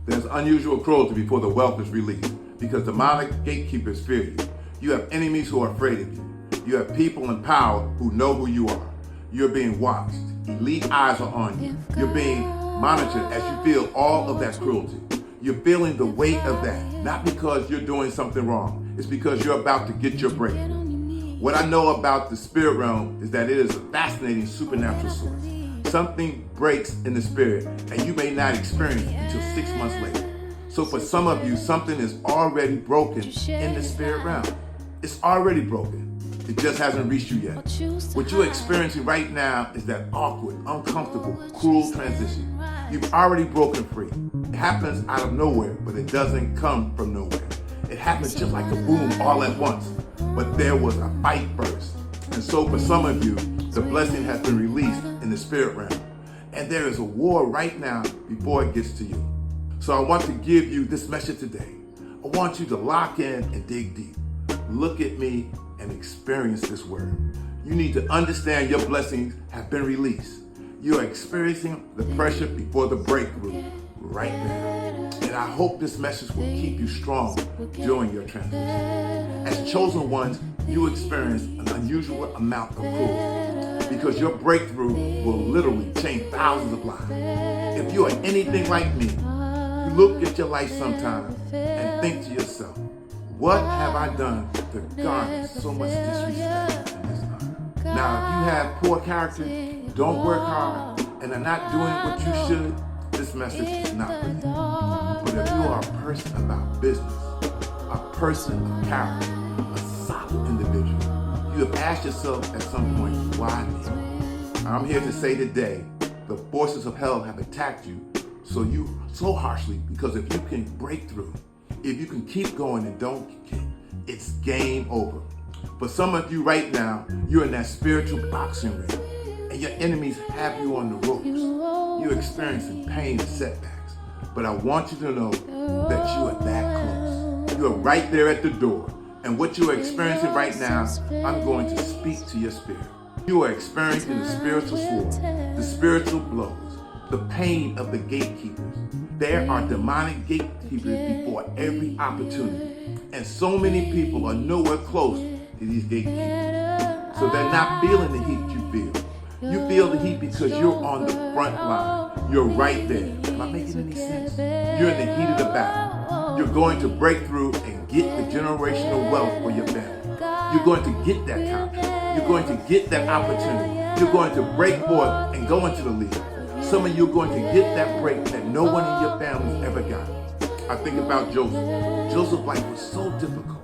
There's unusual cruelty before the wealth is released because demonic gatekeepers fear you. You have enemies who are afraid of you. You have people in power who know who you are. You're being watched. Elite eyes are on you. You're being monitored as you feel all of that cruelty. You're feeling the weight of that, not because you're doing something wrong. It's because you're about to get your breakthrough. What I know about the spirit realm is that it is a fascinating supernatural source. Something breaks in the spirit, and you may not experience it until 6 months later. So for some of you, something is already broken in the spirit realm. It's already broken. It just hasn't reached you yet. What you're experiencing right now is that awkward, uncomfortable, cruel transition. You've already broken free. It happens out of nowhere, but it doesn't come from nowhere. It happens just like a boom all at once. But there was a fight first. And so for some of you, the blessing has been released in the spirit realm. And there is a war right now before it gets to you. So I want to give you this message today. I want you to lock in and dig deep. Look at me and experience this word. You need to understand your blessings have been released. You are experiencing the pressure before the breakthrough right now. And I hope this message will keep you strong during your transition. As chosen ones, you experience an unusual amount of cruelty because your breakthrough will literally change thousands of lives. If you are anything like me, you look at your life sometimes and think to yourself, what have I done to garner so much disrespect and dishonor? Now, if you have poor character, don't work hard, and are not doing what you should, this message is not for you. But if you are a person about business, a person of character, a solid individual, you have asked yourself at some point, why me? I'm here to say today, the forces of hell have attacked you so harshly because if you can break through, if you can keep going and don't quit, it's game over. For some of you right now, you're in that spiritual boxing ring and your enemies have you on the ropes. You're experiencing pain and setbacks. But I want you to know that you are that close. You are right there at the door. And what you are experiencing right now, I'm going to speak to your spirit. You are experiencing the spiritual sword, the spiritual blows, the pain of the gatekeepers. There are demonic gatekeepers before every opportunity. And so many people are nowhere close to these gatekeepers. So they're not feeling the heat you feel. You feel the heat because you're on the front line. You're right there. Am I making any sense? You're in the heat of the battle. You're going to break through and get the generational wealth for your family. You're going to get that contract. You're going to get that opportunity. You're going to break forth and go into the league. Some of you are going to get that break that no one in your family's ever got. I think about Joseph. Joseph's life was so difficult.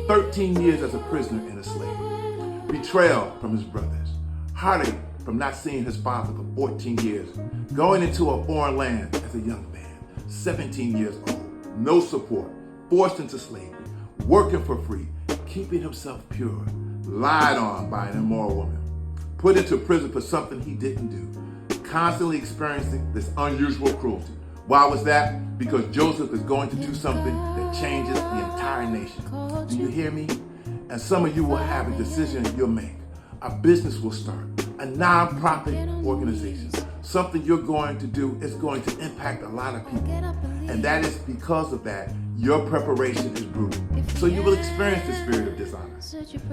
13 years as a prisoner and a slave. Betrayal from his brothers. Heartache from not seeing his father for 14 years. Going into a foreign land as a young man. 17 years old. No support. Forced into slavery. Working for free. Keeping himself pure. Lied on by an immoral woman. Put into prison for something he didn't do. Constantly experiencing this unusual cruelty. Why was that? Because Joseph is going to do something that changes the entire nation. Do you hear me? And some of you will have a decision you'll make. A business will start. A non-profit organization. Something you're going to do is going to impact a lot of people. And that is because of that, your preparation is brutal. So you will experience the spirit of dishonor.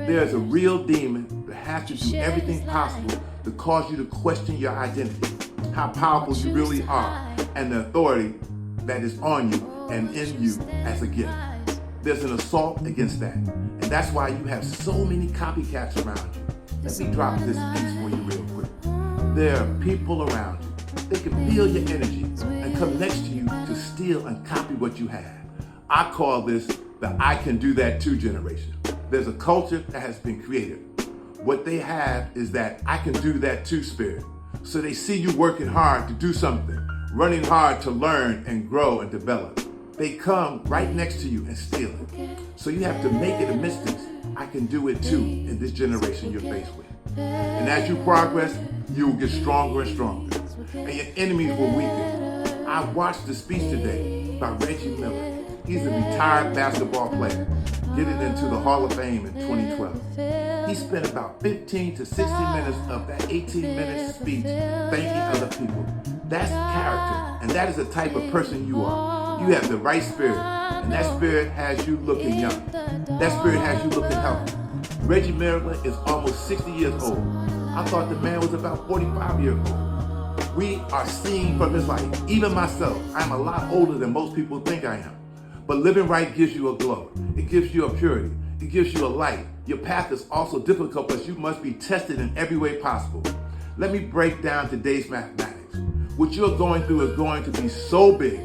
There is a real demon that has to do everything possible to cause you to question your identity, how powerful you really are, and the authority that is on you and in you as a gift. There's an assault against that. And that's why you have so many copycats around you. Let me drop this piece for you real quick. There are people around you. They can feel your energy and come next to you to steal and copy what you have. I call this the I can do that too generation. There's a culture that has been created. What they have is that I can do that too spirit. So they see you working hard to do something, running hard to learn and grow and develop. They come right next to you and steal it. So you have to make it a mystery. I can do it too in this generation you're faced with. And as you progress, you will get stronger and stronger. And your enemies will weaken. I watched the speech today by Reggie Miller. He's a retired basketball player, getting into the Hall of Fame in 2012. He spent about 15 to 60 minutes of that 18-minute speech thanking other people. That's character, and that is the type of person you are. You have the right spirit, and that spirit has you looking young. That spirit has you looking healthy. Reggie Miller is almost 60 years old. I thought the man was about 45 years old. We are seeing from his life. Even myself, I'm a lot older than most people think I am. But living right gives you a glow. It gives you a purity. It gives you a light. Your path is also difficult, but you must be tested in every way possible. Let me break down today's mathematics. What you're going through is going to be so big.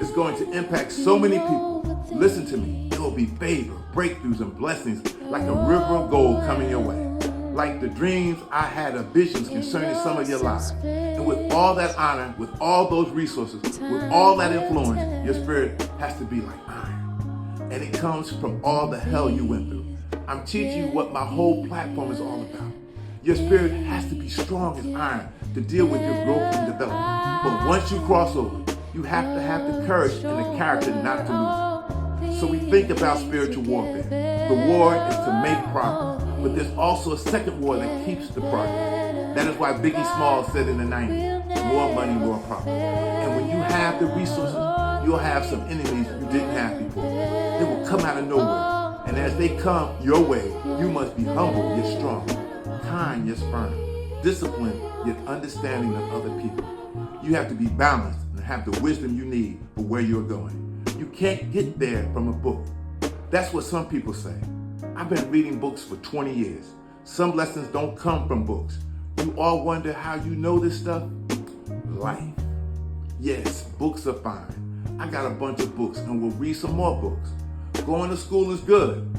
It's going to impact so many people. Listen to me. It will be favor, breakthroughs, and blessings like a river of gold coming your way. Like the dreams I had of visions concerning some of your lives. And with all that honor, with all those resources, with all that influence, your spirit has to be like iron. And it comes from all the hell you went through. I'm teaching you what my whole platform is all about. Your spirit has to be strong as iron to deal with your growth and development. But once you cross over, you have to have the courage and the character not to lose it. So we think about spiritual warfare. The war is to make progress, but there's also a second war that keeps the progress. That is why Biggie Smalls said in the 90s, more money, more profit. And when you have the resources, you'll have some enemies you didn't have before. They will come out of nowhere. And as they come your way, you must be humble yet strong, kind yet firm, disciplined yet understanding of other people. You have to be balanced and have the wisdom you need for where you're going. You can't get there from a book. That's what some people say. I've been reading books for 20 years. Some lessons don't come from books. You all wonder how you know this stuff? Life. Yes, books are fine. I got a bunch of books and we'll read some more books. Going to school is good,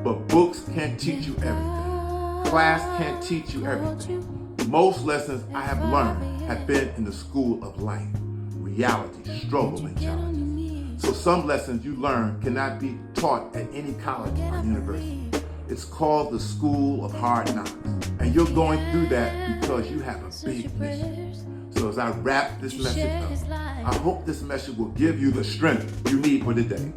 but books can't teach you everything. Class can't teach you everything. Most lessons I have learned have been in the school of life, reality, struggle, and challenge. So some lessons you learn cannot be taught at any college or university. It's called the School of Hard Knocks. And you're going through that because you have a big mission. So as I wrap this message up, I hope this message will give you the strength you need for the day.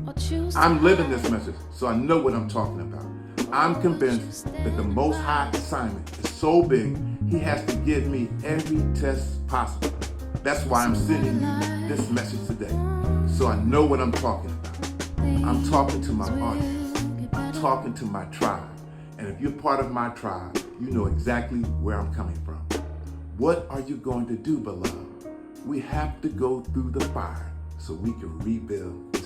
I'm living this message, so I know what I'm talking about. I'm convinced that the Most High assignment is so big, He has to give me every test possible. That's why I'm sending you this message today, so I know what I'm talking about. I'm talking to my audience. I'm talking to my tribe. And if you're part of my tribe, you know exactly where I'm coming from. What are you going to do, beloved? We have to go through the fire so we can rebuild